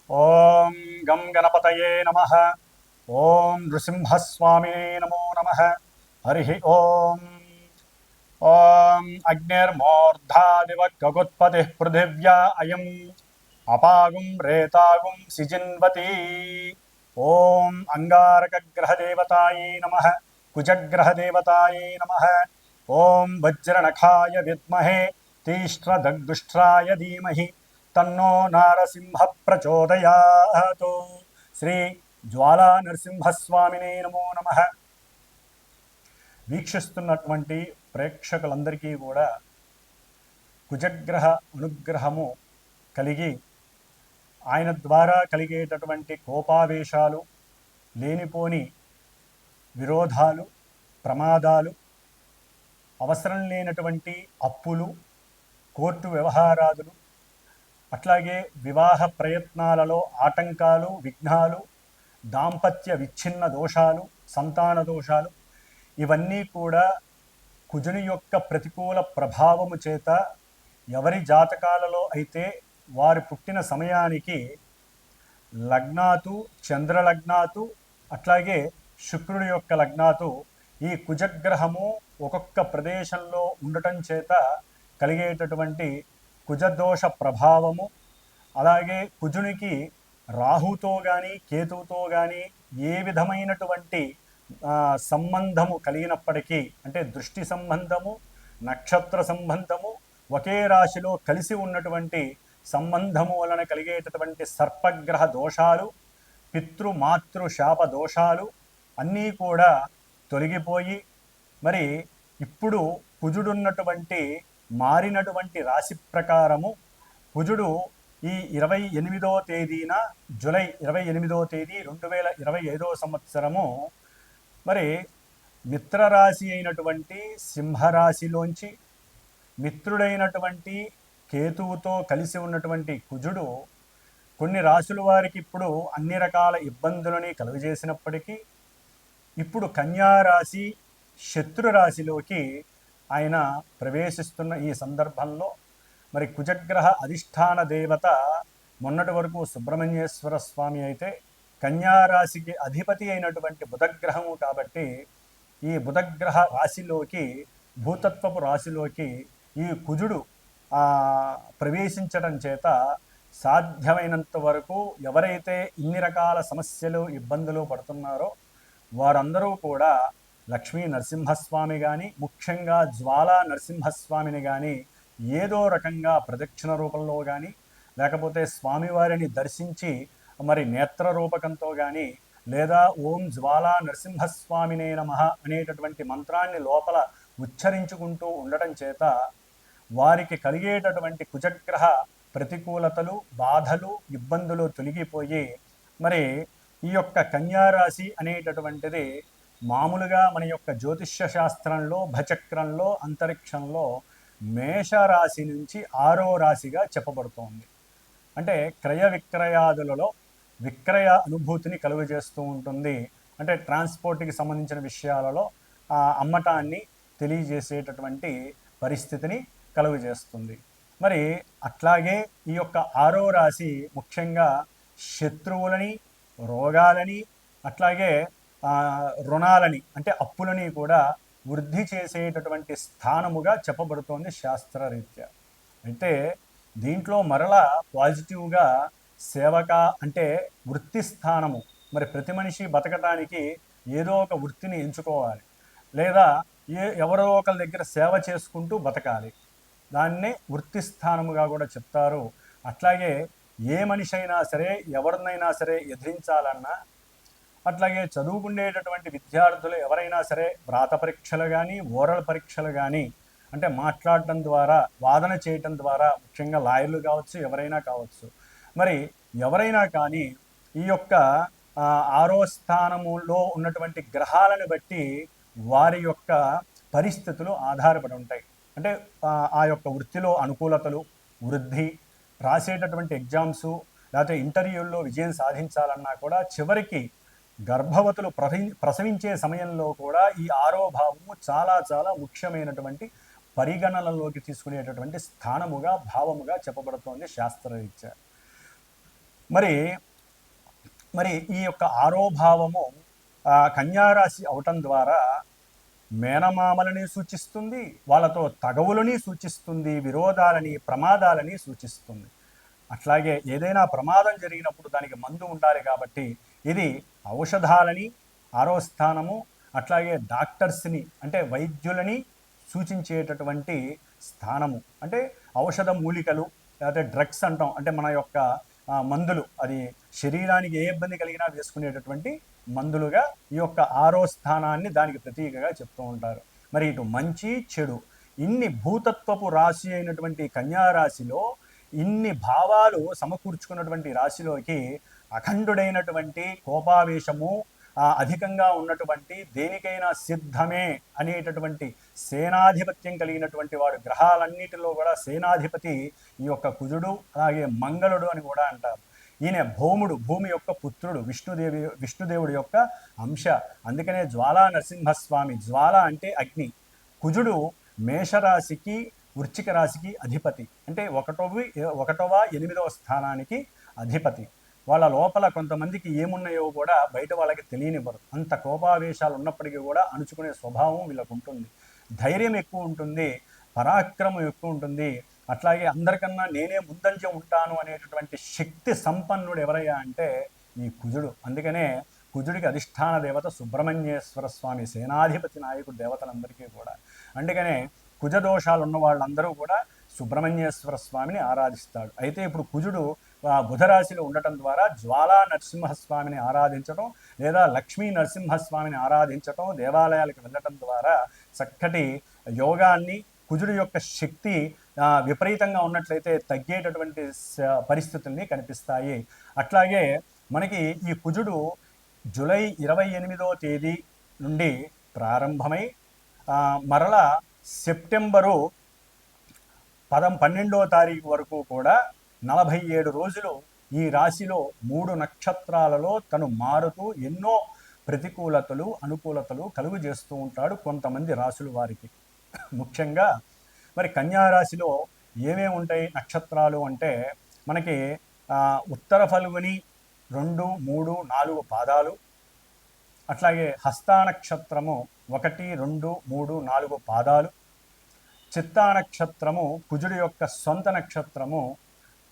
ఓం గం గణపతయే నమః. ఓం నృసింహస్వామినే నమో నమః. హరి ఓం. ఓం అగ్నిర్మూర్ధాదివ గగుత్పతి పృథివ్యా అయం అపాగుం రేతాగుం సిజిన్వతి. ఓం అంగారకగ్రహదేవతాయే నమః. కుజగ్రహదేవతాయే నమః. ఓం వజ్రనఖాయ విద్మహే తీష్ట్రదగ్దుష్ట్రాయ ధీమహి తన్నో నారసింహ ప్రచోదయాత్. శ్రీ జ్వాలా నరసింహస్వామినే నమో నమః. వీక్షిస్తున్నటువంటి ప్రేక్షకులందరికీ కూడా కుజగ్రహ అనుగ్రహము కలిగి ఆయన ద్వారా కలిగేటటువంటి కోపావేశాలు, లేనిపోని విరోధాలు, ప్రమాదాలు, అవసరం లేనటువంటి అప్పులు, కోర్టు వ్యవహారాదులు, అట్లాగే వివాహ ప్రయత్నాలలో ఆటంకాలు, విఘ్నాలు, దాంపత్య విచ్ఛిన్న దోషాలు, సంతాన దోషాలు, ఇవన్నీ కూడా కుజుని యొక్క ప్రతికూల ప్రభావము చేత ఎవరి జాతకాలలో అయితే వారు పుట్టిన సమయానికి లగ్నాతు, చంద్రలగ్నాతు, అట్లాగే శుక్రుడి యొక్క లగ్నాతు ఈ కుజగ్రహము ఒక్కొక్క ప్రదేశంలో ఉండటం చేత కలిగేటటువంటి కుజదోష ప్రభావము, అలాగే కుజునికి రాహుతో కానీ కేతువుతో కానీ ఏ విధమైనటువంటి సంబంధము కలిగినప్పటికీ, అంటే దృష్టి సంబంధము, నక్షత్ర సంబంధము, ఒకే రాశిలో కలిసి ఉన్నటువంటి సంబంధము వలన కలిగేటటువంటి సర్పగ్రహ దోషాలు, పితృమాతృ శాప దోషాలు అన్నీ కూడా తొలగిపోయి, మరి ఇప్పుడు కుజుడున్నటువంటి మారినటువంటి రాశి ప్రకారము కుజుడు ఈ 28వ తేదీన, జూలై 28వ తేదీ 2025వ సంవత్సరము మరి మిత్రరాశి అయినటువంటి సింహరాశిలోంచి మిత్రుడైనటువంటి కేతువుతో కలిసి ఉన్నటువంటి కుజుడు కొన్ని రాశుల వారికి ఇప్పుడు అన్ని రకాల ఇబ్బందులని కలుగజేసినప్పటికీ ఇప్పుడు కన్యారాశి శత్రురాశిలోకి ఆయన ప్రవేశిస్తున్న ఈ సందర్భంలో మరి కుజగ్రహ అధిష్టాన దేవత మొన్నటి వరకు సుబ్రహ్మణ్యేశ్వర స్వామి అయితే కన్యారాశికి అధిపతి అయినటువంటి బుధగ్రహము కాబట్టి ఈ బుధగ్రహ రాశిలోకి, భూతత్వపు రాశిలోకి ఈ కుజుడు ప్రవేశించడం చేత సాధ్యమైనంత వరకు ఎవరైతే ఇన్ని రకాల సమస్యలు, ఇబ్బందులు పడుతున్నారో వారందరూ కూడా లక్ష్మీ నరసింహస్వామి కానీ, ముఖ్యంగా జ్వాలా నరసింహస్వామిని కానీ ఏదో రకంగా ప్రదక్షిణ రూపంలో కానీ, లేకపోతే స్వామివారిని దర్శించి మరి నేత్ర రూపకంతో కానీ, లేదా ఓం జ్వాలా నరసింహస్వామినే నమః అనేటటువంటి మంత్రాన్ని లోపల ఉచ్చరించుకుంటూ ఉండటం చేత వారికి కలిగేటటువంటి కుజగ్రహ ప్రతికూలతలు, బాధలు, ఇబ్బందులు తొలగిపోయి మరి ఈ యొక్క కన్యారాశి అనేటటువంటిది మామూలుగా మన యొక్క జ్యోతిష్య శాస్త్రంలో, భచక్రంలో, అంతరిక్షంలో మేషరాశి నుంచి 6వ రాశిగా చెప్పబడుతోంది. అంటే క్రయ విక్రయాదులలో విక్రయ అనుభూతిని కలుగజేస్తూ ఉంటుంది. అంటే ట్రాన్స్పోర్ట్కి సంబంధించిన విషయాలలో అమ్మటాన్ని తెలియజేసేటటువంటి పరిస్థితిని కలుగజేస్తుంది. మరి అట్లాగే ఈ యొక్క 6వ రాశి ముఖ్యంగా శత్రువులని, రోగాలని, అట్లాగే రుణాలని అంటే అప్పులని కూడా వృద్ధి చేసేటటువంటి స్థానముగా చెప్పబడుతోంది శాస్త్రరీత్యా. అయితే దీంట్లో మరలా పాజిటివ్గా సేవక అంటే వృత్తి స్థానము. మరి ప్రతి మనిషి బతకటానికి ఏదో ఒక వృత్తిని ఎంచుకోవాలి, లేదా ఎవరో ఒకరి దగ్గర సేవ చేసుకుంటూ బతకాలి. దాన్నే వృత్తి స్థానముగా కూడా చెప్తారు. అట్లాగే ఏ మనిషి అయినా సరే, ఎవరినైనా సరే ఎదిరించాలన్నా, అట్లాగే చదువుకునేటటువంటి విద్యార్థులు ఎవరైనా సరే వ్రాత పరీక్షలు కానీ, ఓరల్ పరీక్షలు కానీ, అంటే మాట్లాడటం ద్వారా, వాదన చేయటం ద్వారా, ముఖ్యంగా లాయర్లు కావచ్చు, ఎవరైనా కావచ్చు, మరి ఎవరైనా కానీ ఈ యొక్క 6వ స్థానములో ఉన్నటువంటి గ్రహాలను బట్టి వారి యొక్క పరిస్థితులు ఆధారపడి ఉంటాయి. అంటే ఆ యొక్క వృత్తిలో అనుకూలతలు, వృద్ధి, రాసేటటువంటి ఎగ్జామ్సు, లేకపోతే ఇంటర్వ్యూల్లో విజయం సాధించాలన్నా కూడా చివరికి గర్భవతులు ప్రసవించే సమయంలో కూడా ఈ 6వ భావము చాలా చాలా ముఖ్యమైనటువంటి పరిగణనలోకి తీసుకునేటటువంటి స్థానముగా, భావముగా చెప్పబడుతోంది శాస్త్రరీత్యా. మరి మరి ఈ యొక్క ఆరోభావము కన్యారాశి అవటం ద్వారా మేనమామలని సూచిస్తుంది, వాళ్ళతో తగవులని సూచిస్తుంది, విరోధాలని ప్రమాదాలని సూచిస్తుంది. అట్లాగే ఏదైనా ప్రమాదం జరిగినప్పుడు దానికి మందు ఉండాలి కాబట్టి ఇది ఔషధాలని, ఆరో స్థానము, అట్లాగే డాక్టర్స్ని అంటే వైద్యులని సూచించేటటువంటి స్థానము. అంటే ఔషధ మూలికలు లేకపోతే డ్రగ్స్ అంటాం, అంటే మన యొక్క మందులు, అది శరీరానికి ఏ ఇబ్బంది కలిగినా వేసుకునేటటువంటి మందులుగా ఈ యొక్క ఆరో స్థానాన్ని దానికి ప్రతీకగా చెప్తూ ఉంటారు. మరి ఇటు మంచి చెడు ఇన్ని భూతత్వపు రాశి అయినటువంటి కన్యారాశిలో ఇన్ని భావాలు సమకూర్చుకున్నటువంటి రాశిలోకి అఖండుడైనటువంటి కోపావేశము అధికంగా ఉన్నటువంటి దేనికైనా సిద్ధమే అనేటటువంటి సేనాధిపత్యం కలిగినటువంటి వాడు, గ్రహాలన్నిటిలో కూడా సేనాధిపతి ఈ యొక్క కుజుడు, అలాగే మంగళుడు అని కూడా అంటారు. ఈయన భౌముడు, భూమి యొక్క పుత్రుడు, విష్ణుదేవుడి యొక్క అంశ. అందుకనే జ్వాలా నరసింహస్వామి, జ్వాల అంటే అగ్ని. కుజుడు మేషరాశికి వృశ్చిక రాశికి అధిపతి, అంటే ఒకటవ 8వ స్థానానికి అధిపతి. వాళ్ళ లోపల కొంతమందికి ఏమున్నాయో కూడా బయట వాళ్ళకి తెలియనివ్వరు. అంత కోపావేశాలు ఉన్నప్పటికీ కూడా అణుచుకునే స్వభావం వీళ్ళకు ఉంటుంది. ధైర్యం ఎక్కువ ఉంటుంది, పరాక్రమం ఎక్కువ ఉంటుంది. అట్లాగే అందరికన్నా నేనే ముందంజ ఉంటాను అనేటటువంటి శక్తి సంపన్నుడు ఎవరయ్యా అంటే ఈ కుజుడు. అందుకనే కుజుడికి అధిష్టాన దేవత సుబ్రహ్మణ్యేశ్వర స్వామి, సేనాధిపతి నాయకుడు దేవతలందరికీ కూడా. అందుకనే కుజదోషాలు ఉన్న వాళ్ళందరూ కూడా సుబ్రహ్మణ్యేశ్వర స్వామిని ఆరాధిస్తాడు. అయితే ఇప్పుడు కుజుడు బుధరాశిలో ఉండటం ద్వారా జ్వాలా నరసింహస్వామిని ఆరాధించటం లేదా లక్ష్మీ నరసింహస్వామిని ఆరాధించటం, దేవాలయాలకు వెళ్ళటం ద్వారా చక్కటి యోగాన్ని, కుజుడు యొక్క శక్తి విపరీతంగా ఉన్నట్లయితే తగ్గేటటువంటి పరిస్థితుల్ని కనిపిస్తాయి. అట్లాగే మనకి ఈ కుజుడు జూలై 28వ తేదీ నుండి ప్రారంభమై మరలా సెప్టెంబరు 12వ తారీఖు వరకు కూడా 47 రోజులు ఈ రాశిలో 3 నక్షత్రాలలో తను మారుతూ ఎన్నో ప్రతికూలతలు, అనుకూలతలు కలుగు చేస్తూ ఉంటాడు కొంతమంది రాశుల వారికి. ముఖ్యంగా మరి కన్యారాశిలో ఏమేమి ఉంటాయి నక్షత్రాలు అంటే మనకి ఉత్తర ఫల్గుని 2, 3, 4 పాదాలు, అట్లాగే హస్తా నక్షత్రము 1, 2, 3, 4 పాదాలు, చిత్తా నక్షత్రము కుజుడి యొక్క సొంత నక్షత్రము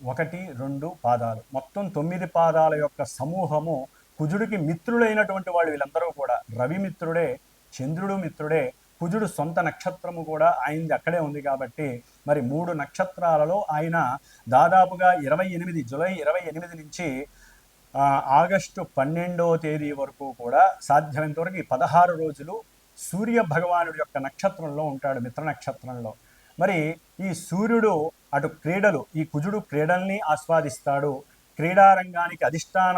1, 2 పాదాలు, మొత్తం 9 పాదాల యొక్క సమూహము. కుజుడికి మిత్రులైనటువంటి వాళ్ళు వీళ్ళందరూ కూడా రవి మిత్రుడే, చంద్రుడు మిత్రుడే, కుజుడు సొంత నక్షత్రము కూడా ఆయనది అక్కడే ఉంది కాబట్టి మరి 3 నక్షత్రాలలో ఆయన దాదాపుగా జూలై 28 నుంచి ఆగస్టు 12వ తేదీ వరకు కూడా సాధ్యమైనంత వరకు 16 రోజులు సూర్య భగవానుడి యొక్క నక్షత్రంలో ఉంటాడు, మిత్ర నక్షత్రంలో. మరి ఈ సూర్యుడు అటు క్రీడలు, ఈ కుజుడు క్రీడల్ని ఆస్వాదిస్తాడు. క్రీడారంగానికి అధిష్టాన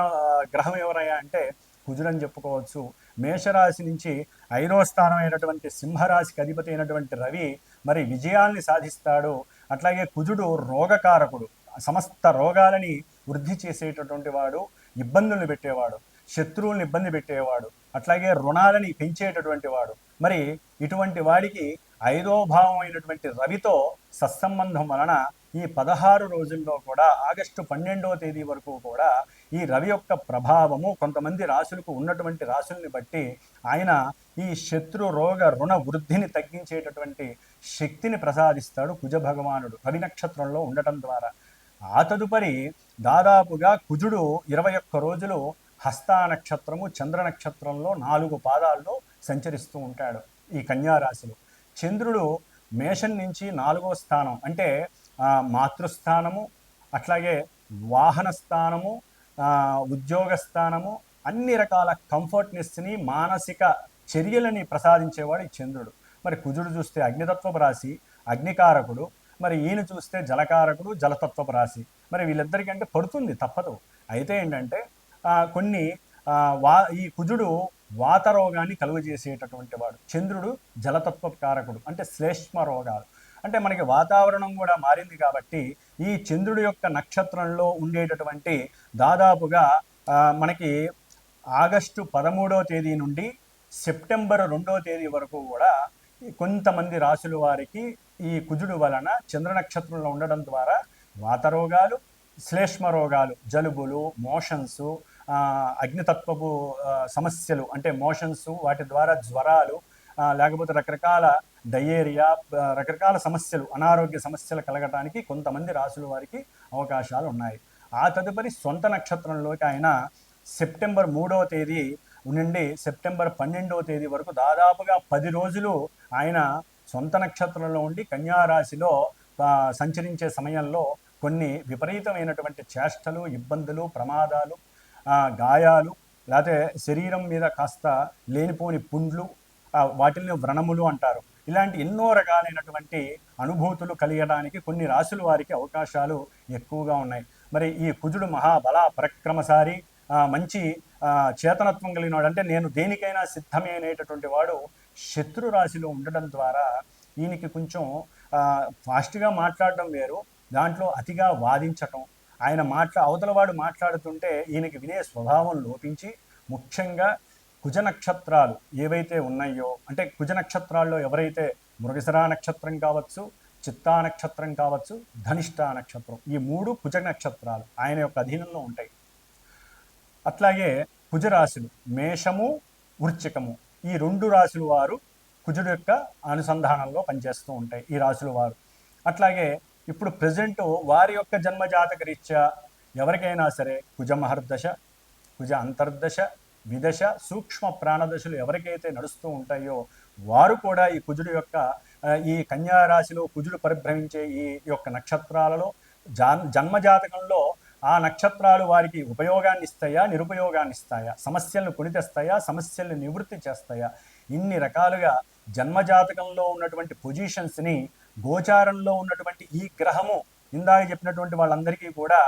గ్రహం ఎవరయ్యా అంటే కుజుడని చెప్పుకోవచ్చు. మేషరాశి నుంచి 5వ స్థానం అయినటువంటి సింహరాశికి అధిపతి అయినటువంటి రవి మరి విజయాల్ని సాధిస్తాడు. అట్లాగే కుజుడు రోగకారకుడు, సమస్త రోగాలని వృద్ధి చేసేటటువంటి వాడు, ఇబ్బందులను పెట్టేవాడు, శత్రువులను ఇబ్బంది పెట్టేవాడు, అట్లాగే రుణాలని పెంచేటటువంటి వాడు. మరి ఇటువంటి వాడికి 5వ భావం అయినటువంటి రవితో సత్సంబంధం వలన ఈ 16 రోజుల్లో కూడా ఆగస్టు 12వ తేదీ వరకు కూడా ఈ రవి యొక్క ప్రభావము కొంతమంది రాశులకు ఉన్నటువంటి రాశుల్ని బట్టి ఆయన ఈ శత్రు రోగ రుణ వృద్ధిని తగ్గించేటటువంటి శక్తిని ప్రసాదిస్తాడు కుజ భగవానుడు రవి నక్షత్రంలో ఉండటం ద్వారా. ఆ తదుపరి దాదాపుగా కుజుడు 21 రోజులు హస్తా నక్షత్రము చంద్ర నక్షత్రంలో 4 పాదాల్లో సంచరిస్తూ ఉంటాడు ఈ కన్యారాశిలో. చంద్రుడు మేషం నుంచి 4వ స్థానం అంటే మాతృస్థానము, అట్లాగే వాహన స్థానము, ఉద్యోగ స్థానము, అన్ని రకాల కంఫర్ట్నెస్ని, మానసిక చర్యలని ప్రసాదించేవాడు ఈ చంద్రుడు. మరి కుజుడు చూస్తే అగ్నితత్వపు రాశి, అగ్నికారకుడు. మరి ఈయన చూస్తే జలకారకుడు, జలతత్వపు రాశి. మరి వీళ్ళిద్దరికంటే పడుతుంది, తప్పదు. అయితే ఏంటంటే కొన్ని ఈ కుజుడు వాత రోగాన్ని కలుగజేసేటటువంటి వాడు, చంద్రుడు జలతత్వ కారకుడు, అంటే శ్లేష్మ రోగాలు. అంటే మనకి వాతావరణం కూడా మారింది కాబట్టి ఈ చంద్రుడి యొక్క నక్షత్రంలో ఉండేటటువంటి దాదాపుగా మనకి ఆగస్టు 13వ తేదీ నుండి సెప్టెంబర్ 2వ తేదీ వరకు కూడా కొంతమంది రాశుల వారికి ఈ కుజుడు వలన చంద్ర నక్షత్రంలో ఉండడం ద్వారా వాతరోగాలు, శ్లేష్మ రోగాలు, జలుబులు, మోషన్స్, అగ్నితత్వపు సమస్యలు అంటే మోషన్స్, వాటి ద్వారా జ్వరాలు, లేకపోతే రకరకాల డయేరియా, రకరకాల సమస్యలు, అనారోగ్య సమస్యలు కలగటానికి కొంతమంది రాసుల వారికి అవకాశాలు ఉన్నాయి. ఆ తదుపరి సొంత నక్షత్రంలోకి ఆయన సెప్టెంబర్ 3వ తేదీ నుండి సెప్టెంబర్ 12వ తేదీ వరకు దాదాపుగా 10 రోజులు ఆయన సొంత నక్షత్రంలో ఉండి కన్యారాశిలో సంచరించే సమయంలో కొన్ని విపరీతమైనటువంటి చేష్టలు, ఇబ్బందులు, ప్రమాదాలు, గాయాలు, లేకపోతే శరీరం మీద కాస్త లేనిపోని పుండ్లు, వాటిని వ్రణములు అంటారు. ఇలాంటి ఎన్నో రకాలైనటువంటి అనుభూతులు కలిగడానికి కొన్ని రాశుల వారికి అవకాశాలు ఎక్కువగా ఉన్నాయి. మరి ఈ కుజుడు మహాబల పరక్రమసారి, మంచి చేతనత్వం కలిగినవాడు, అంటే నేను దేనికైనా సిద్ధమే అనేటటువంటి వాడు శత్రు రాశిలో ఉండడం ద్వారా ఈయనకి కొంచెం ఫాస్ట్గా మాట్లాడడం వేరు, దాంట్లో అతిగా వాదించటం, ఆయన అవతలవాడు మాట్లాడుతుంటే ఈయనకి వినే స్వభావం లోపించి, ముఖ్యంగా కుజ నక్షత్రాలు ఏవైతే ఉన్నాయో, అంటే కుజ నక్షత్రాల్లో ఎవరైతే మృగశిరా నక్షత్రం కావచ్చు, చిత్తా నక్షత్రం కావచ్చు, ధనిష్ఠా నక్షత్రం, ఈ 3 కుజ నక్షత్రాలు ఆయన యొక్క అధీనంలో ఉంటాయి. అట్లాగే కుజరాశులు మేషము, వృశ్చికము, ఈ 2 రాశుల వారు కుజుడు యొక్క అనుసంధానంలో పనిచేస్తూ ఉంటాయి ఈ రాశుల వారు. అట్లాగే ఇప్పుడు ప్రజెంట్ వారి యొక్క జన్మజాతక రీత్యా ఎవరికైనా సరే కుజ మహర్దశ, కుజ అంతర్దశ, విదశ, సూక్ష్మ ప్రాణదశలు ఎవరికైతే నడుస్తూ ఉంటాయో వారు కూడా ఈ కుజుడు యొక్క ఈ కన్యారాశిలో కుజుడు పరిభ్రమించే ఈ యొక్క నక్షత్రాలలో జన్మజాతకంలో ఆ నక్షత్రాలు వారికి ఉపయోగాన్ని ఇస్తాయా, నిరుపయోగాన్ని ఇస్తాయా, సమస్యలను కొని తెస్తాయా, సమస్యలను నివృత్తి చేస్తాయా, ఇన్ని రకాలుగా జన్మజాతకంలో ఉన్నటువంటి పొజిషన్స్ని గోచారంలో ఉన్నటువంటి ఈ గ్రహము ఇందాక చెప్పినటువంటి వాళ్ళందరికీ కూడా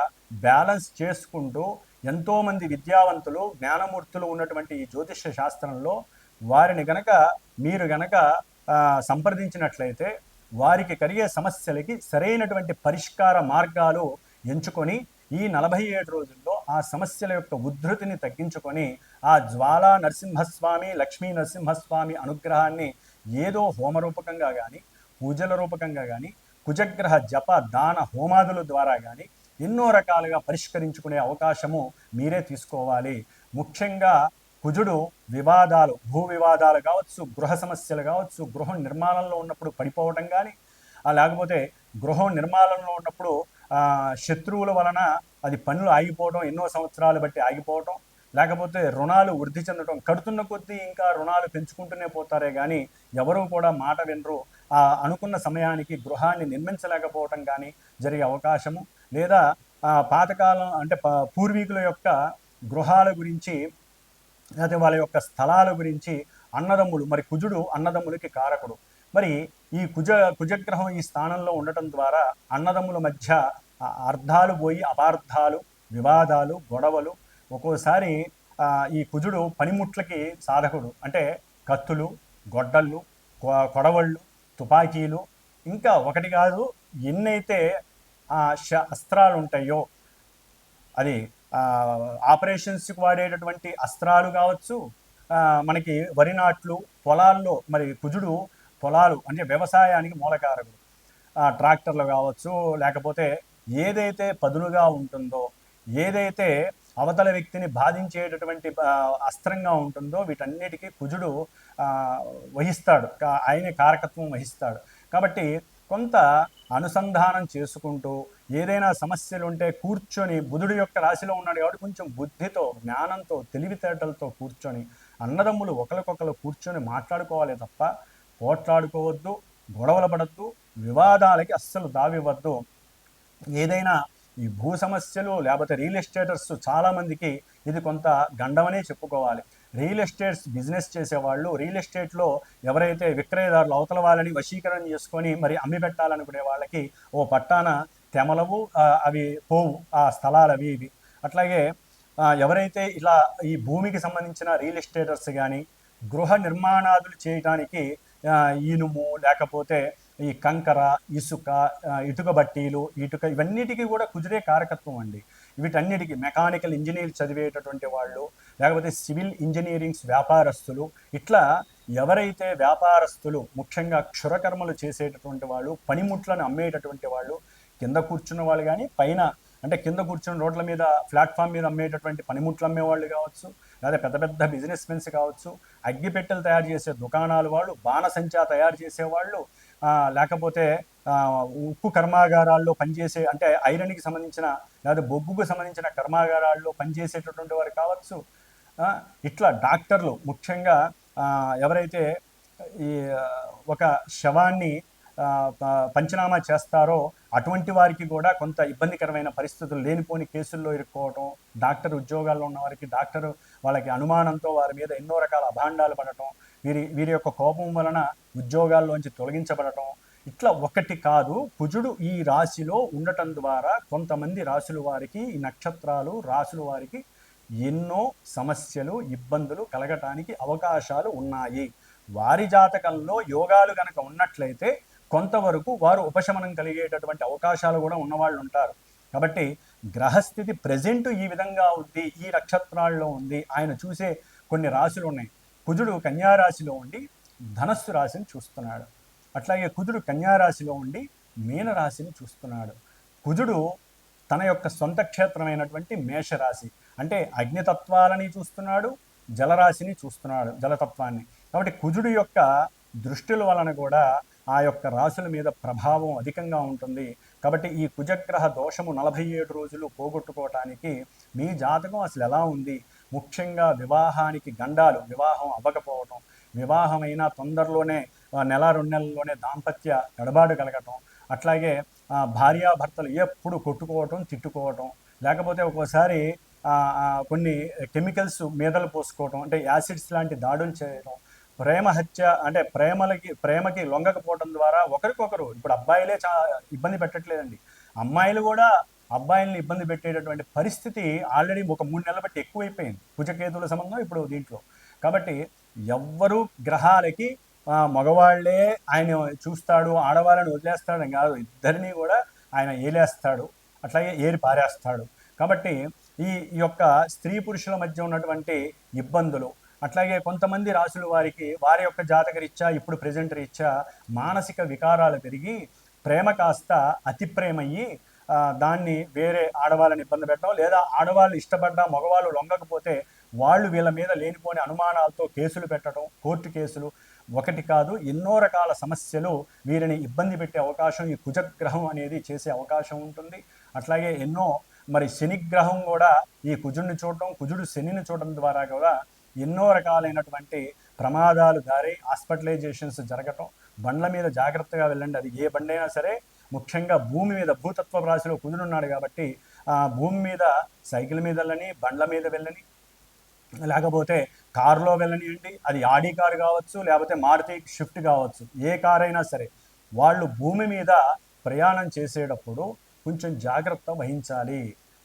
బ్యాలెన్స్ చేసుకుంటూ ఎంతోమంది విద్యావంతులు, జ్ఞానమూర్తులు ఉన్నటువంటి ఈ జ్యోతిష్య శాస్త్రంలో వారిని మీరు గనక సంప్రదించినట్లయితే వారికి కలిగే సమస్యలకి సరైనటువంటి పరిష్కార మార్గాలు ఎంచుకొని ఈ 47 రోజుల్లో ఆ సమస్యల యొక్క ఉద్ధృతిని తగ్గించుకొని ఆ జ్వాలా నరసింహస్వామి, లక్ష్మీ నరసింహస్వామి అనుగ్రహాన్ని ఏదో హోమరూపకంగా కానీ, పూజల రూపకంగా కానీ, కుజగ్రహ జప దాన హోమాదుల ద్వారా కానీ ఎన్నో రకాలుగా పరిష్కరించుకునే అవకాశము మీరే తీసుకోవాలి. ముఖ్యంగా కుజుడు వివాదాలు, భూ వివాదాలు కావచ్చు, గృహ సమస్యలు కావచ్చు, గృహం నిర్మాణంలో ఉన్నప్పుడు పడిపోవటం కానీ, లేకపోతే గృహం నిర్మాణంలో ఉన్నప్పుడు శత్రువుల వలన అది పనులు ఆగిపోవడం, ఎన్నో సంవత్సరాలు బట్టి ఆగిపోవటం, లేకపోతే రుణాలు వృద్ధి చెందడం, కడుతున్న కొద్దీ ఇంకా రుణాలు పెంచుకుంటూనే పోతారే కానీ ఎవరూ కూడా మాట వినరు, అనుకున్న సమయానికి గృహాన్ని నిర్మించలేకపోవటం కానీ జరిగే అవకాశము, లేదా పాతకాలం అంటే పూర్వీకుల యొక్క గృహాల గురించి, లేకపోతే వాళ్ళ యొక్క స్థలాల గురించి అన్నదమ్ములు, మరి కుజుడు అన్నదమ్ములకి కారకుడు, మరి ఈ కుజగ్రహం ఈ స్థానంలో ఉండటం ద్వారా అన్నదమ్ముల మధ్య అర్థాలు పోయి అపార్థాలు, వివాదాలు, గొడవలు, ఒక్కోసారి ఈ కుజుడు పనిముట్లకి సాధకుడు, అంటే కత్తులు, గొడ్డళ్ళు, కొడవళ్ళు, తుపాకీలు, ఇంకా ఒకటి కాదు ఎన్నైతే అస్త్రాలు ఉంటాయో, అది ఆపరేషన్స్కి వాడేటటువంటి అస్త్రాలు కావచ్చు, మనకి వరి నాట్లు, పొలాల్లో మరి కుజుడు పొలాలు అంటే వ్యవసాయానికి మూలకారకుడు, ట్రాక్టర్లు కావచ్చు, లేకపోతే ఏదైతే పదునుగా ఉంటుందో, ఏదైతే అవతల వ్యక్తిని బాధించేటటువంటి అస్త్రంగా ఉంటుందో వీటన్నిటికీ కుజుడు వహిస్తాడు, ఆయనే కారకత్వం వహిస్తాడు. కాబట్టి కొంత అనుసంధానం చేసుకుంటూ ఏదైనా సమస్యలు ఉంటే కూర్చొని, బుధుడు యొక్క రాశిలో ఉన్నాడు కాబట్టి కొంచెం బుద్ధితో, జ్ఞానంతో, తెలివితేటలతో కూర్చొని అన్నదమ్ములు ఒకరికొకరు కూర్చొని మాట్లాడుకోవాలి తప్ప పోట్లాడుకోవద్దు, గొడవలు పడద్దు, వివాదాలకి అస్సలు దావివ్వద్దు. ఏదైనా ఈ భూ సమస్యలు లేకపోతే రియల్ ఎస్టేటర్స్ చాలామందికి ఇది కొంత గండమనే చెప్పుకోవాలి. రియల్ ఎస్టేట్స్ బిజినెస్ చేసేవాళ్ళు, రియల్ ఎస్టేట్లో ఎవరైతే విక్రయదారులు అవతల వాళ్ళని వశీకరణ చేసుకొని మరి అమ్మి పెట్టాలనుకునే వాళ్ళకి ఓ పట్టాన తెమలవు, అవి పోవు ఆ స్థలాలు అవి ఇవి. అట్లాగే ఎవరైతే ఇలా ఈ భూమికి సంబంధించిన రియల్ ఎస్టేటర్స్ కానీ గృహ నిర్మాణాదులు చేయడానికి ఇనుము, లేకపోతే ఈ కంకర, ఇసుక, ఇటుక బట్టీలు, ఇవన్నిటికీ కూడా కుజుడే కారకత్వం అండి. వీటన్నిటికీ మెకానికల్ ఇంజనీర్ చదివేటటువంటి వాళ్ళు, లేకపోతే సివిల్ ఇంజనీరింగ్స్ వ్యాపారస్తులు, ఇట్లా ఎవరైతే వ్యాపారస్తులు, ముఖ్యంగా క్షురకర్మలు చేసేటటువంటి వాళ్ళు, పనిముట్లను అమ్మేటటువంటి వాళ్ళు, కింద కూర్చున్న వాళ్ళు కానీ పైన అంటే కింద కూర్చొని రోడ్ల మీద ప్లాట్ఫామ్ మీద అమ్మేటటువంటి పనిముట్లు అమ్మేవాళ్ళు కావచ్చు, లేదా పెద్ద పెద్ద బిజినెస్ మెన్స్ కావచ్చు, అగ్గిపెట్టెలు తయారు చేసే దుకాణాలు వాళ్ళు, బాణసంచా తయారు చేసేవాళ్ళు, లేకపోతే ఉక్కు కర్మాగారాల్లో పనిచేసే అంటే ఐరన్కి సంబంధించిన లేదా బొగ్గుకు సంబంధించిన కర్మాగారాల్లో పనిచేసేటటువంటి వారు కావచ్చు, ఇట్లా డాక్టర్లు ముఖ్యంగా ఎవరైతే ఈ ఒక శవాన్ని పంచనామా చేస్తారో అటువంటి వారికి కూడా కొంత ఇబ్బందికరమైన పరిస్థితులు, లేనిపోని కేసుల్లో ఇరుక్కోవటం, డాక్టర్ ఉద్యోగాల్లో ఉన్న వారికి డాక్టర్ వాళ్ళకి అనుమానంతో వారి మీద ఎన్నో రకాల అభాండాలు పడటం, వీరి యొక్క కోపం వలన ఉద్యోగాల్లోంచి తొలగించబడటం, ఇట్లా ఒకటి కాదు. కుజుడు ఈ రాశిలో ఉండటం ద్వారా కొంతమంది రాశుల వారికి, ఈ నక్షత్రాలు రాశుల వారికి ఎన్నో సమస్యలు, ఇబ్బందులు కలగటానికి అవకాశాలు ఉన్నాయి. వారి జాతకంలో యోగాలు కనుక ఉన్నట్లయితే కొంతవరకు వారు ఉపశమనం కలిగేటటువంటి అవకాశాలు కూడా ఉన్నవాళ్ళు ఉంటారు. కాబట్టి గ్రహస్థితి ప్రజెంట్ ఈ విధంగా ఉంది, ఈ నక్షత్రాల్లో ఉంది. ఆయన చూసే కొన్ని రాశులు ఉన్నాయి. కుజుడు కన్యారాశిలో ఉండి ధనస్సు రాశిని చూస్తున్నాడు. అట్లాగే కుజుడు కన్యారాశిలో ఉండి మీనరాశిని చూస్తున్నాడు. కుజుడు తన యొక్క సొంత క్షేత్రమైనటువంటి మేషరాశి అంటే అగ్నితత్వాలని చూస్తున్నాడు, జలరాశిని చూస్తున్నాడు, జలతత్వాన్ని. కాబట్టి కుజుడు యొక్క దృష్టిల వలన కూడా ఆ యొక్క రాశుల మీద ప్రభావం అధికంగా ఉంటుంది. కాబట్టి ఈ కుజగ్రహ దోషము 47 రోజులు పోగొట్టుకోవటానికి మీ జాతకం అసలు ఎలా ఉంది, ముఖ్యంగా వివాహానికి గండాలు, వివాహం అవ్వకపోవటం, వివాహమైన తొందరలోనే నెల 2 నెలల్లోనే దాంపత్య గడబాటు కలగటం, అట్లాగే భార్యాభర్తలు ఎప్పుడు కొట్టుకోవటం, తిట్టుకోవటం, లేకపోతే ఒక్కోసారి కొన్ని కెమికల్స్ మీదలు పోసుకోవటం, అంటే యాసిడ్స్ లాంటి దాడులు చేయడం, ప్రేమ హత్య అంటే ప్రేమకి లొంగకపోవడం ద్వారా ఒకరికొకరు, ఇప్పుడు అబ్బాయిలే ఇబ్బంది పెట్టట్లేదండి, అమ్మాయిలు కూడా అబ్బాయిల్ని ఇబ్బంది పెట్టేటటువంటి పరిస్థితి ఆల్రెడీ ఒక 3 నెలల బట్టి ఎక్కువైపోయింది కుజకేతుల సంబంధం ఇప్పుడు దీంట్లో. కాబట్టి ఎవ్వరు గ్రహాలకి మగవాళ్లే ఆయన చూస్తాడు, ఆడవాళ్ళని వదిలేస్తాడని కాదు, ఇద్దరిని కూడా ఆయన ఏలేస్తాడు, అట్లాగే ఏరి పారేస్తాడు. కాబట్టి ఈ యొక్క స్త్రీ పురుషుల మధ్య ఉన్నటువంటి ఇబ్బందులు, అట్లాగే కొంతమంది రాశుల వారికి వారి యొక్క జాతక రీత్యా ఇప్పుడు ప్రజెంట్ రీత్యా మానసిక వికారాలు పెరిగి ప్రేమ కాస్త అతి ప్రేమయ్యి దాన్ని వేరే ఆడవాళ్ళని ఇబ్బంది పెట్టడం, లేదా ఆడవాళ్ళు ఇష్టపడ్డా మగవాళ్ళు లొంగకపోతే వాళ్ళు వీళ్ళ మీద లేనిపోని అనుమానాలతో కేసులు పెట్టడం, కోర్టు కేసులు, ఒకటి కాదు ఎన్నో రకాల సమస్యలు వీరిని ఇబ్బంది పెట్టే అవకాశం ఈ కుజగ్రహం అనేది చేసే అవకాశం ఉంటుంది. అట్లాగే ఎన్నో మరి శనిగ్రహం కూడా ఈ కుజుడిని చూడటం, కుజుడు శనిని చూడటం ద్వారా కూడా ఎన్నో రకాలైనటువంటి ప్రమాదాలు దారి హాస్పిటలైజేషన్స్ జరగటం. బండ్ల మీద జాగ్రత్తగా వెళ్ళండి, అది ఏ బండి అయినా సరే, ముఖ్యంగా భూమి మీద భూతత్వ రాశిలో కుజుడున్నాడు కాబట్టి భూమి మీద సైకిల్ మీద వెళ్ళని, బండ్ల మీద వెళ్ళని, లేకపోతే కారులో వెళ్ళనియండి, అది ఆడి కారు కావచ్చు, లేకపోతే మారుతి షిఫ్ట్ కావచ్చు, ఏ కారు అయినా సరే వాళ్ళు భూమి మీద ప్రయాణం చేసేటప్పుడు కొంచెం జాగ్రత్త వహించాలి.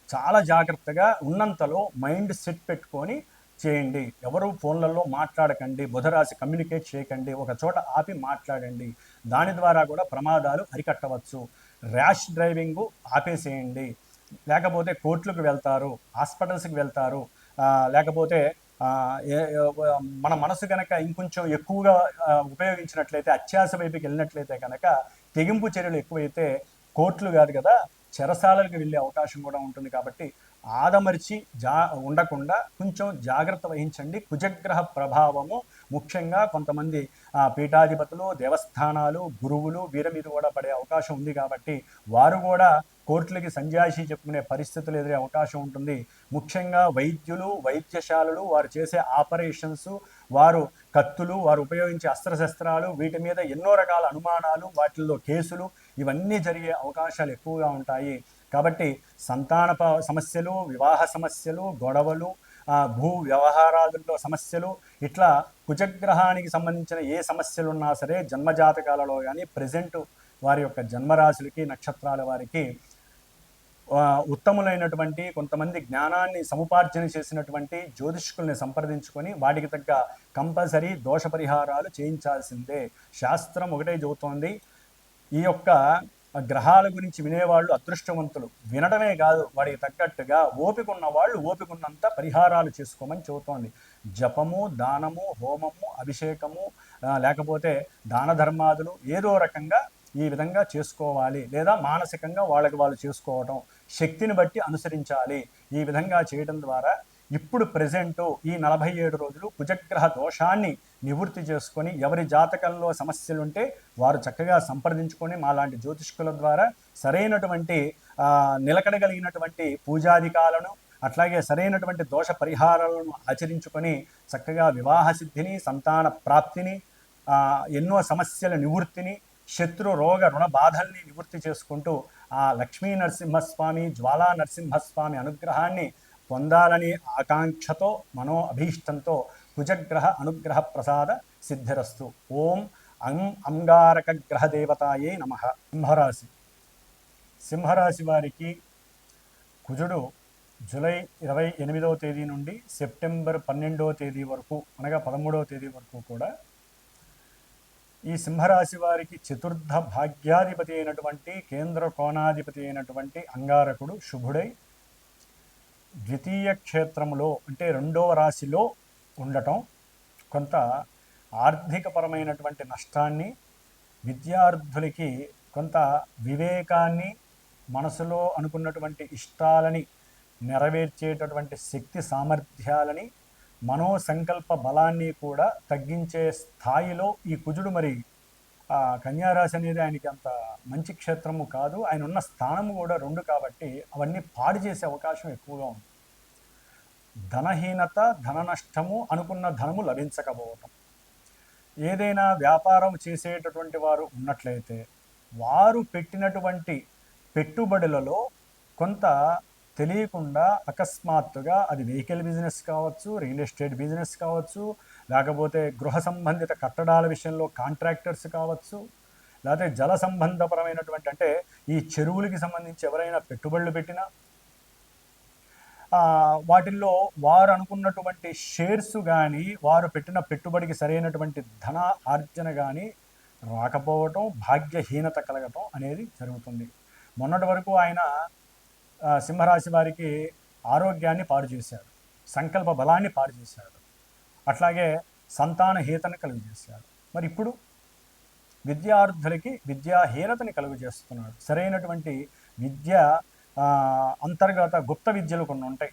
చాలా జాగ్రత్తగా ఉన్నంతలో మైండ్ సెట్ పెట్టుకొని చేయండి. ఎవరు ఫోన్లలో మాట్లాడకండి, బుధరాశి కమ్యూనికేట్ చేయకండి, ఒక చోట ఆపి మాట్లాడండి. దాని ద్వారా కూడా ప్రమాదాలు అరికట్టవచ్చు. Rash driving ఆపేసేయండి. లేకపోతే కోర్టులకు వెళ్తారు, హాస్పిటల్స్కి వెళ్తారు, లేకపోతే మన మనసు కనుక ఇంకొంచెం ఎక్కువగా ఉపయోగించినట్లయితే, అత్యాశ వైపుకి వెళ్ళినట్లయితే కనుక తెగింపు చర్యలు ఎక్కువైతే కోర్టులు కాదు కదా చెరసాలలకు వెళ్ళే అవకాశం కూడా ఉంటుంది. కాబట్టి ఆదమరిచి ఉండకుండా కొంచెం జాగ్రత్త వహించండి. కుజగ్రహ ప్రభావము ముఖ్యంగా కొంతమంది పీఠాధిపతులు, దేవస్థానాలు, గురువులు వీరి మీద కూడా పడే అవకాశం ఉంది. కాబట్టి వారు కూడా కోర్టులకి సంజాయిషి చెప్పుకునే పరిస్థితులు ఎదురే అవకాశం ఉంటుంది. ముఖ్యంగా వైద్యులు, వైద్యశాలలు వారు చేసే ఆపరేషన్స్, వారు కత్తులు, వారు ఉపయోగించే అస్త్రశస్త్రాలు, వీటి మీద ఎన్నో రకాల అనుమానాలు, వాటిల్లో కేసులు, ఇవన్నీ జరిగే అవకాశాలు ఎక్కువగా ఉంటాయి. కాబట్టి సంతాన సమస్యలు, వివాహ సమస్యలు, గొడవలు, భూ వ్యవహారాదుల్లో సమస్యలు, ఇట్లా కుజగ్రహానికి సంబంధించిన ఏ సమస్యలు ఉన్నా సరే జన్మజాతకాలలో కానీ ప్రజెంట్ వారి యొక్క జన్మరాశులకి, నక్షత్రాల వారికి ఉత్తములైనటువంటి కొంతమంది జ్ఞానాన్ని సముపార్జన చేసినటువంటి జ్యోతిష్కుల్ని సంప్రదించుకొని వాటికి తగ్గ కంపల్సరీ దోష పరిహారాలు చేయించాల్సిందే. శాస్త్రం ఒకటే చెబుతోంది, ఈ యొక్క గ్రహాల గురించి వినేవాళ్ళు అదృష్టవంతులు. వినడమే కాదు, వాడికి తగ్గట్టుగా ఓపిక ఉన్న వాళ్ళు ఓపికన్నంత పరిహారాలు చేసుకోమని చెబుతోంది. జపము, దానము, హోమము, అభిషేకము, లేకపోతే దాన ధర్మాదులు ఏదో రకంగా ఈ విధంగా చేసుకోవాలి, లేదా మానసికంగా వాళ్ళకి వాళ్ళు చేసుకోవటం, శక్తిని బట్టి అనుసరించాలి. ఈ విధంగా చేయడం ద్వారా ఇప్పుడు ప్రజెంటు ఈ 47 రోజులు కుజగ్రహ దోషాన్ని నివృత్తి చేసుకొని, ఎవరి జాతకంలో సమస్యలుంటే వారు చక్కగా సంప్రదించుకొని మాలాంటి జ్యోతిష్కుల ద్వారా సరైనటువంటి నిలకడగలిగినటువంటి పూజాధికాలను, అట్లాగే సరైనటువంటి దోష పరిహారాలను ఆచరించుకొని చక్కగా వివాహ సిద్ధిని, సంతాన ప్రాప్తిని, ఎన్నో సమస్యల నివృత్తిని, శత్రు రోగ రుణ బాధల్ని నివృత్తి చేసుకుంటూ ఆ లక్ష్మీ నరసింహస్వామి, జ్వాలా నరసింహస్వామి అనుగ్రహాన్ని పొందాలని ఆకాంక్షతో, మనో అభీష్టంతో కుజగ్రహ అనుగ్రహ ప్రసాద సిద్ధిరస్తు. ఓం అంగారక గ్రహ దేవతాయే నమః. సింహరాశి. సింహరాశి వారికి కుజుడు జూలై 28వ తేదీ నుండి సెప్టెంబర్ 12వ తేదీ వరకు, అనగా 13వ తేదీ వరకు కూడా ఈ సింహరాశి వారికి చతుర్థ భాగ్యాధిపతి అయినటువంటి, కేంద్ర కోణాధిపతి అయినటువంటి అంగారకుడు శుభుడై ద్వితీయ క్షేత్రములో అంటే 2వ రాశిలో ఉండటం కొంత ఆర్థికపరమైనటువంటి నష్టాన్ని, విద్యార్థులకి కొంత వివేకాన్ని, మనసులో అనుకున్నటువంటి ఇష్టాలని నెరవేర్చేటటువంటి శక్తి సామర్థ్యాలని, మనోసంకల్ప బలాన్ని కూడా తగ్గించే స్థాయిలో ఈ కుజుడు, మరి కన్యారాశి అనేది ఆయనకి అంత మంచి క్షేత్రము కాదు, ఆయన ఉన్న స్థానము కూడా 2 కాబట్టి అవన్నీ పాడు చేసే అవకాశం ఎక్కువగా ఉంది. ధనహీనత, ధన నష్టము, అనుకున్న ధనము లభించకపోవటం. ఏదైనా వ్యాపారం చేసేటటువంటి వారు ఉన్నట్లయితే వారు పెట్టినటువంటి పెట్టుబడులలో కొంత తెలియకుండా అకస్మాత్తుగా, అది వెహికల్ బిజినెస్ కావచ్చు, రియల్ ఎస్టేట్ బిజినెస్ కావచ్చు, లేకపోతే గృహ సంబంధిత కట్టడాల విషయంలో కాంట్రాక్టర్స్ కావచ్చు, లేకపోతే జల సంబంధపరమైనటువంటి అంటే ఈ చెరువులకి సంబంధించి ఎవరైనా పెట్టుబడులు పెట్టినా వాటిల్లో వారు అనుకున్నటువంటి షేర్స్ కానీ, వారు పెట్టిన పెట్టుబడికి సరైనటువంటి ధన ఆర్జన కానీ రాకపోవటం, భాగ్యహీనత కలగటం అనేది జరుగుతుంది. మొన్నటి వరకు ఆయన సింహరాశి వారికి ఆరోగ్యాన్ని పాడు చేశాడు, సంకల్ప బలాన్ని పాడు చేశాడు, అట్లాగే సంతానహీనతని కలుగు చేశాడు. మరి ఇప్పుడు విద్యార్థులకి విద్యాహీనతని కలుగు చేస్తున్నాడు. సరైనటువంటి విద్య, అంతర్గత గుప్త విద్యలు కొన్ని ఉంటాయి.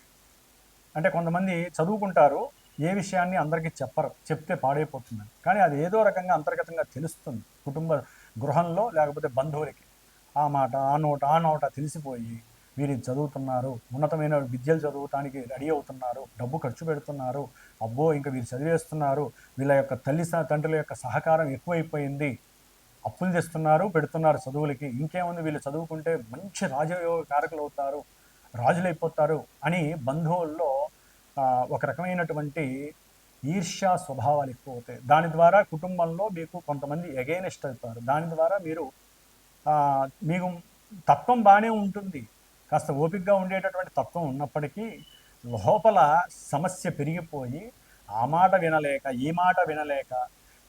అంటే కొంతమంది చదువుకుంటారు, ఏ విషయాన్ని అందరికీ చెప్పరు, చెప్తే పాడైపోతుందని. కానీ అది ఏదో రకంగా అంతర్గతంగా తెలుస్తుంది కుటుంబ గృహంలో, లేకపోతే బంధువులకి ఆ మాట, ఆ నోట తెలిసిపోయి వీరు చదువుతున్నారు, ఉన్నతమైన విద్యలు చదువుతానికి రెడీ అవుతున్నారు, డబ్బు ఖర్చు పెడుతున్నారు, అబ్బో ఇంకా వీరు చదివేస్తున్నారు, వీళ్ళ యొక్క తండ్రుల యొక్క సహకారం ఎక్కువైపోయింది, అప్పులు తెస్తున్నారు, పెడుతున్నారు చదువులకి, ఇంకేముంది వీళ్ళు చదువుకుంటే మంచి రాజయోగ కారకులు అవుతారు, రాజులైపోతారు అని బంధువుల్లో ఒక రకమైనటువంటి ఈర్ష్యా స్వభావాలు ఎక్కువ అవుతాయి. దాని ద్వారా కుటుంబంలో మీకు కొంతమంది ఎగైనెస్ట్ అవుతారు. దాని ద్వారా మీకు తత్వం బాగానే ఉంటుంది, కాస్త ఓపికగా ఉండేటటువంటి తత్వం ఉన్నప్పటికీ లోపల సమస్య పెరిగిపోయి ఆ మాట వినలేక, ఈ మాట వినలేక,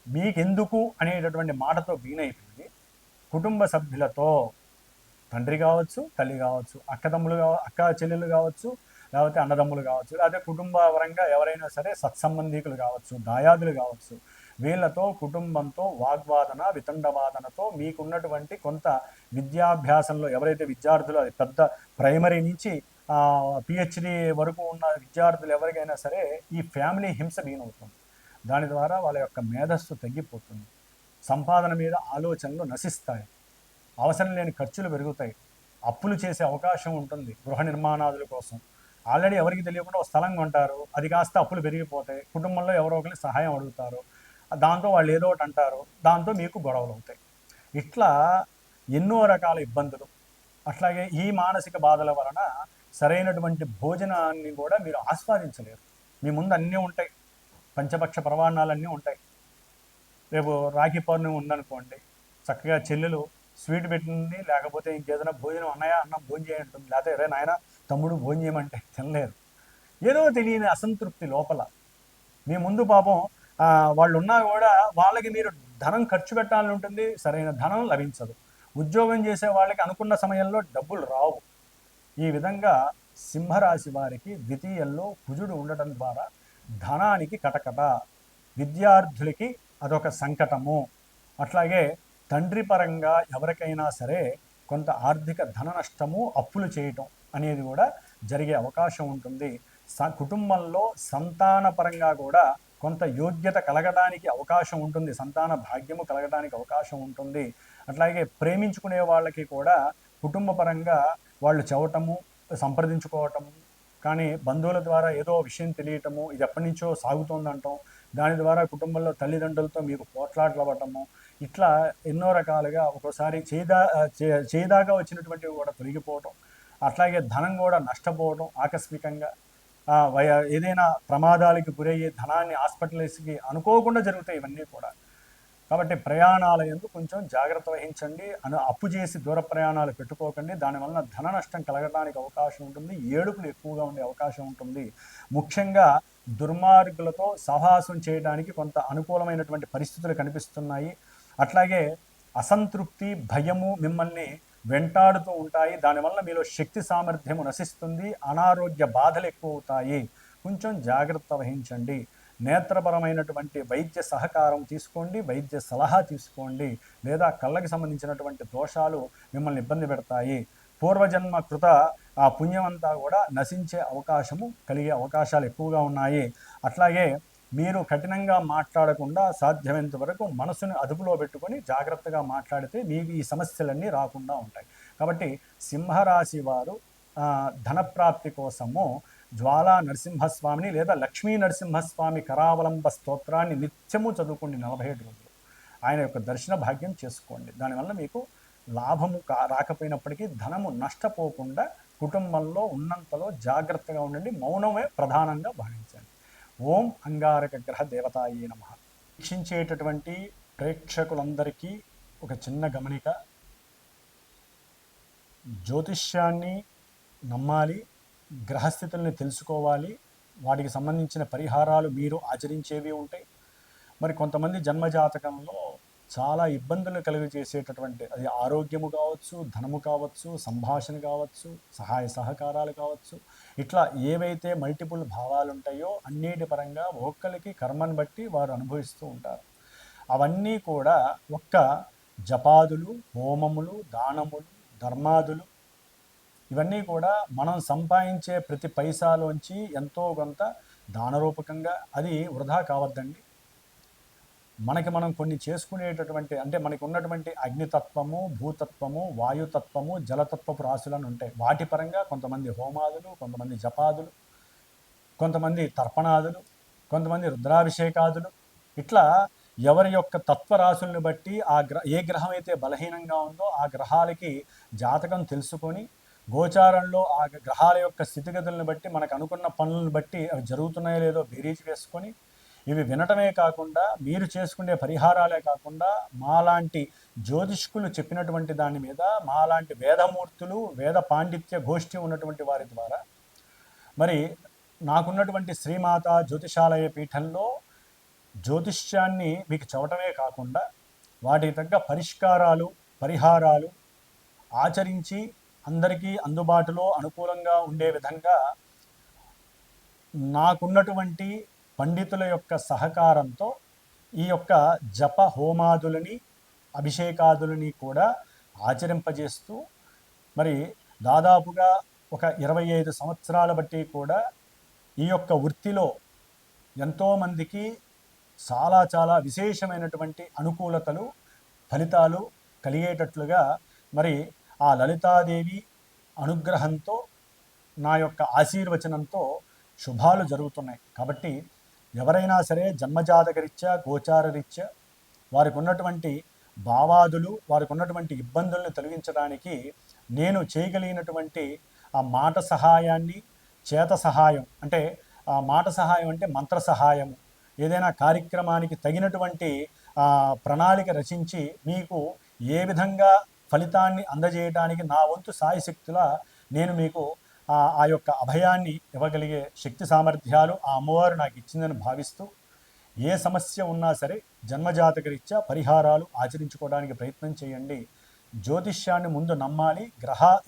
మీకెందుకు అనేటటువంటి మాటతో వీనైపోయి కుటుంబ సభ్యులతో, తండ్రి కావచ్చు, తల్లి కావచ్చు, అక్క చెల్లెలు కావచ్చు, లేకపోతే అన్నదమ్ములు కావచ్చు, లేకపోతే కుటుంబ పరంగా ఎవరైనా సరే సత్సంబంధికులు కావచ్చు, దాయాదులు కావచ్చు, వీళ్ళతో కుటుంబంతో వాగ్వాదన, వితండవాదనతో మీకున్నటువంటి కొంత విద్యాభ్యాసంలో ఎవరైతే విద్యార్థులు, అది పెద్ద ప్రైమరీ నుంచి పిహెచ్డి వరకు ఉన్న విద్యార్థులు ఎవరికైనా సరే ఈ ఫ్యామిలీ హింస వీనవుతుంది. దాని ద్వారా వాళ్ళ యొక్క మేధస్సు తగ్గిపోతుంది, సంపాదన మీద ఆలోచనలు నశిస్తాయి, అవసరం లేని ఖర్చులు పెరుగుతాయి, అప్పులు చేసే అవకాశం ఉంటుంది గృహ నిర్మాణాదుల కోసం. ఆల్రెడీ ఎవరికి తెలియకుండా ఒక స్థలం కొంటారు, అది కాస్త అప్పులు పెరిగిపోతాయి, కుటుంబంలో ఎవరో ఒకరి సహాయం అడుగుతారు, దాంతో వాళ్ళు ఏదో ఒకటి అంటారు, దాంతో మీకు గొడవలు అవుతాయి. ఇట్లా ఎన్నో రకాల ఇబ్బందులు. అట్లాగే ఈ మానసిక బాధల వలన సరైనటువంటి భోజనాన్ని కూడా మీరు ఆస్వాదించలేరు. మీ ముందు అన్నీ ఉంటాయి, పంచపక్ష ప్రమాణాలన్నీ ఉంటాయి. రేపు రాఖీ పౌర్ణమి ఉందనుకోండి, చక్కగా చెల్లెలు స్వీట్ పెట్టింది, లేకపోతే ఇంకేదైనా భోజనం, అన్నయ్య అన్నం భోజనం చేయంటుంది, లేకపోతే ఎవరే నాయన తమ్ముడు భోజనం చేయమంటే తినలేరు. ఏదో తెలియని అసంతృప్తి లోపల. మీ ముందు పాపం వాళ్ళు ఉన్నా కూడా వాళ్ళకి మీరు ధనం ఖర్చు పెట్టాలని ఉంటుంది, సరైన ధనం లభించదు. ఉద్యోగం చేసే వాళ్ళకి అనుకున్న సమయంలో డబ్బులు రావు. ఈ విధంగా సింహరాశి వారికి ద్వితీయంలో కుజుడు ఉండటం ద్వారా ధనానికి కటకట, విద్యార్థులకి అదొక సంకటము, అట్లాగే తండ్రి పరంగా ఎవరికైనా సరే కొంత ఆర్థిక ధన నష్టము, అప్పులు చేయటం అనేది కూడా జరిగే అవకాశం ఉంటుంది. కుటుంబంలో సంతాన పరంగా కూడా కొంత యోగ్యత కలగడానికి అవకాశం ఉంటుంది, సంతాన భాగ్యము కలగడానికి అవకాశం ఉంటుంది. అట్లాగే ప్రేమించుకునే వాళ్ళకి కూడా కుటుంబ పరంగా వాళ్ళు చెవటము, సంప్రదించుకోవటము, కానీ బంధువుల ద్వారా ఏదో విషయం తెలియటము, ఇది ఎప్పటి నుంచో సాగుతోందంటాం, దాని ద్వారా కుటుంబంలో తల్లిదండ్రులతో మీకు పోట్లాట్లు అవ్వటము, ఇట్లా ఎన్నో రకాలుగా ఒక్కోసారి చేదాగా వచ్చినటువంటివి కూడా తొలగిపోవటం, అట్లాగే ధనం కూడా నష్టపోవడం ఆకస్మికంగా, ఏదైనా ప్రమాదాలకి గురయ్యే ధనాన్ని హాస్పిటల్స్కి అనుకోకుండా జరుగుతాయి ఇవన్నీ కూడా. కాబట్టి ప్రయాణాల యందు కొంచెం జాగ్రత్త వహించండి. అప్పు చేసి దూర ప్రయాణాలు పెట్టుకోకండి. దానివల్ల ధన నష్టం కలగడానికి అవకాశం ఉంటుంది, ఏడుపులు ఎక్కువగా ఉండే అవకాశం ఉంటుంది. ముఖ్యంగా దుర్మార్గులతో సహవాసం చేయడానికి కొంత అనుకూలమైనటువంటి పరిస్థితులు కనిపిస్తున్నాయి. అట్లాగే అసంతృప్తి, భయము మిమ్మల్ని వెంటాడుతూ ఉంటాయి. దానివల్ల మీలో శక్తి సామర్థ్యము నశిస్తుంది, అనారోగ్య బాధలు ఎక్కువ అవుతాయి. కొంచెం జాగ్రత్త వహించండి. నేత్రపరమైనటువంటి వైద్య సహకారం తీసుకోండి, వైద్య సలహా తీసుకోండి. లేదా కళ్ళకి సంబంధించినటువంటి దోషాలు మిమ్మల్ని ఇబ్బంది పెడతాయి. పూర్వజన్మ కృత ఆ పుణ్యం అంతా కూడా నశించే అవకాశము కలిగే అవకాశాలు ఎక్కువగా ఉన్నాయి. అట్లాగే మీరు కఠినంగా మాట్లాడకుండా సాధ్యమైనంత వరకు మనసుని అదుపులో పెట్టుకొని జాగ్రత్తగా మాట్లాడితే మీకు ఈ సమస్యలన్నీ రాకుండా ఉంటాయి. కాబట్టి సింహరాశి వారు ధనప్రాప్తి కోసము జ్వాలా నరసింహస్వామిని లేదా లక్ష్మీ నరసింహస్వామి కరావలంబ స్తోత్రాన్ని నిత్యము చదువుకోండి 47 రోజులు. ఆయన యొక్క దర్శన భాగ్యం చేసుకోండి. దానివల్ల మీకు లాభము రాకపోయినప్పటికీ ధనము నష్టపోకుండా కుటుంబంలో ఉన్నంతలో జాగ్రత్తగా ఉండండి. మౌనమే ప్రధానంగా భావించండి. ఓం అంగారక గ్రహ దేవతాయే నమః. వీక్షించేటటువంటి ప్రేక్షకులందరికీ ఒక చిన్న గమనిక. జ్యోతిష్యాన్ని నమ్మాలి, గ్రహస్థితుల్ని తెలుసుకోవాలి, వాటికి సంబంధించిన పరిహారాలు మీరు ఆచరించేవి ఉంటాయి. మరి కొంతమంది జన్మజాతకంలో చాలా ఇబ్బందులు కలుగజేసేటటువంటి, అది ఆరోగ్యము కావచ్చు, ధనము కావచ్చు, సంభాషణ కావచ్చు, సహాయ సహకారాలు కావచ్చు, ఇట్లా ఏవైతే మల్టిపుల్ భావాలు ఉంటాయో అన్నిటి పరంగా ఒక్కరికి కర్మను బట్టి వారు అనుభవిస్తూ ఉంటారు. అవన్నీ కూడా ఒక్క జపాదులు, హోమములు, దానములు, ధర్మాదులు, ఇవన్నీ కూడా మనం సంపాదించే ప్రతి పైసాలోంచి ఎంతో కొంత దానరూపకంగా, అది వృధా కావద్దండి. మనకి మనం కొన్ని చేసుకునేటటువంటి, అంటే మనకి ఉన్నటువంటి అగ్నితత్వము, భూతత్వము, వాయుతత్వము, జలతత్వపు రాశులను ఉంటాయి. వాటి పరంగా కొంతమంది హోమాదులు, కొంతమంది జపాదులు, కొంతమంది తర్పణాదులు, కొంతమంది రుద్రాభిషేకాదులు, ఇట్లా ఎవరి యొక్క తత్వరాశులను బట్టి ఏ గ్రహం అయితే బలహీనంగా ఉందో ఆ గ్రహాలకి జాతకం తెలుసుకొని, గోచారంలో ఆ గ్రహాల యొక్క స్థితిగతులను బట్టి మనకు అనుకున్న పనులను బట్టి అవి జరుగుతున్నాయో లేదో బేరీజు వేసుకొని, ఇవి వినటమే కాకుండా మీరు చేసుకునే పరిహారాలే కాకుండా మాలాంటి జ్యోతిష్కులు చెప్పినటువంటి దాని మీద, మాలాంటి వేదమూర్తులు, వేద పాండిత్య గోష్ఠి ఉన్నటువంటి వారి ద్వారా, మరి నాకున్నటువంటి శ్రీమాత జ్యోతిషాలయ పీఠంలో జ్యోతిష్యాన్ని మీకు చెప్పటమే కాకుండా వాటికి తగ్గ పరిష్కారాలు, పరిహారాలు ఆచరించి అందరికీ అందుబాటులో అనుకూలంగా ఉండే విధంగా నాకున్నటువంటి పండితుల యొక్క సహకారంతో ఈ యొక్క జప హోమాదులని, అభిషేకాదులని కూడా ఆచరింపజేస్తూ, మరి దాదాపుగా ఒక 25 సంవత్సరాల బట్టి కూడా ఈ యొక్క వృత్తిలో ఎంతోమందికి చాలా చాలా విశేషమైనటువంటి అనుకూలతలు, ఫలితాలు కలిగేటట్లుగా మరి ఆ లలితాదేవి అనుగ్రహంతో, నా యొక్క ఆశీర్వచనంతో శుభాలు జరుగుతున్నాయి. కాబట్టి ఎవరైనా సరే జన్మజాతకరీత్యా, గోచారరీత్యా వారికి ఉన్నటువంటి భావాదులు, వారికి ఉన్నటువంటి ఇబ్బందులను తొలగించడానికి నేను చేయగలిగినటువంటి ఆ మాట సహాయాన్ని, చేత సహాయం, అంటే ఆ మాట సహాయం అంటే మంత్ర సహాయము, ఏదైనా కార్యక్రమానికి తగినటువంటి ప్రణాళిక రచించి మీకు ఏ విధంగా ఫలితాన్ని అందజేయడానికి నా వంతు సాయశక్తులా నేను మీకు ఆ యొక్క అభయాన్ని ఇవ్వగలిగే శక్తి సామర్థ్యాలు ఆ అమ్మవారు నాకు ఇచ్చిందని భావిస్తూ, ఏ సమస్య ఉన్నా సరే జన్మజాతకరీత్యా పరిహారాలు ఆచరించుకోవడానికి ప్రయత్నం చేయండి. జ్యోతిష్యాన్ని ముందు నమ్మాలి,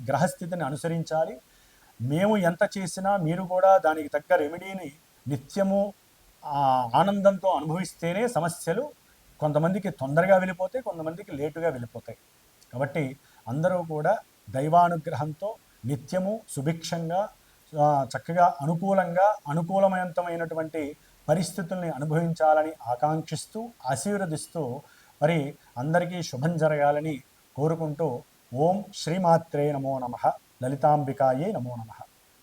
గ్రహస్థితిని అనుసరించాలి. మేము ఎంత చేసినా మీరు కూడా దానికి తగ్గ రెమెడీని నిత్యము ఆనందంతో అనుభవిస్తేనే సమస్యలు కొంతమందికి తొందరగా వెళ్ళిపోతాయి, కొంతమందికి లేటుగా వెళ్ళిపోతాయి. కాబట్టి అందరూ కూడా దైవానుగ్రహంతో నిత్యము సుభిక్షంగా చక్కగా అనుకూలమైనటువంటి పరిస్థితుల్ని అనుభవించాలని ఆకాంక్షిస్తూ ఆశీర్వదిస్తూ మరి అందరికీ శుభం జరగాలని కోరుకుంటూ ఓం శ్రీమాత్రే నమో నమః, లలితాంబికాయే నమో నమః.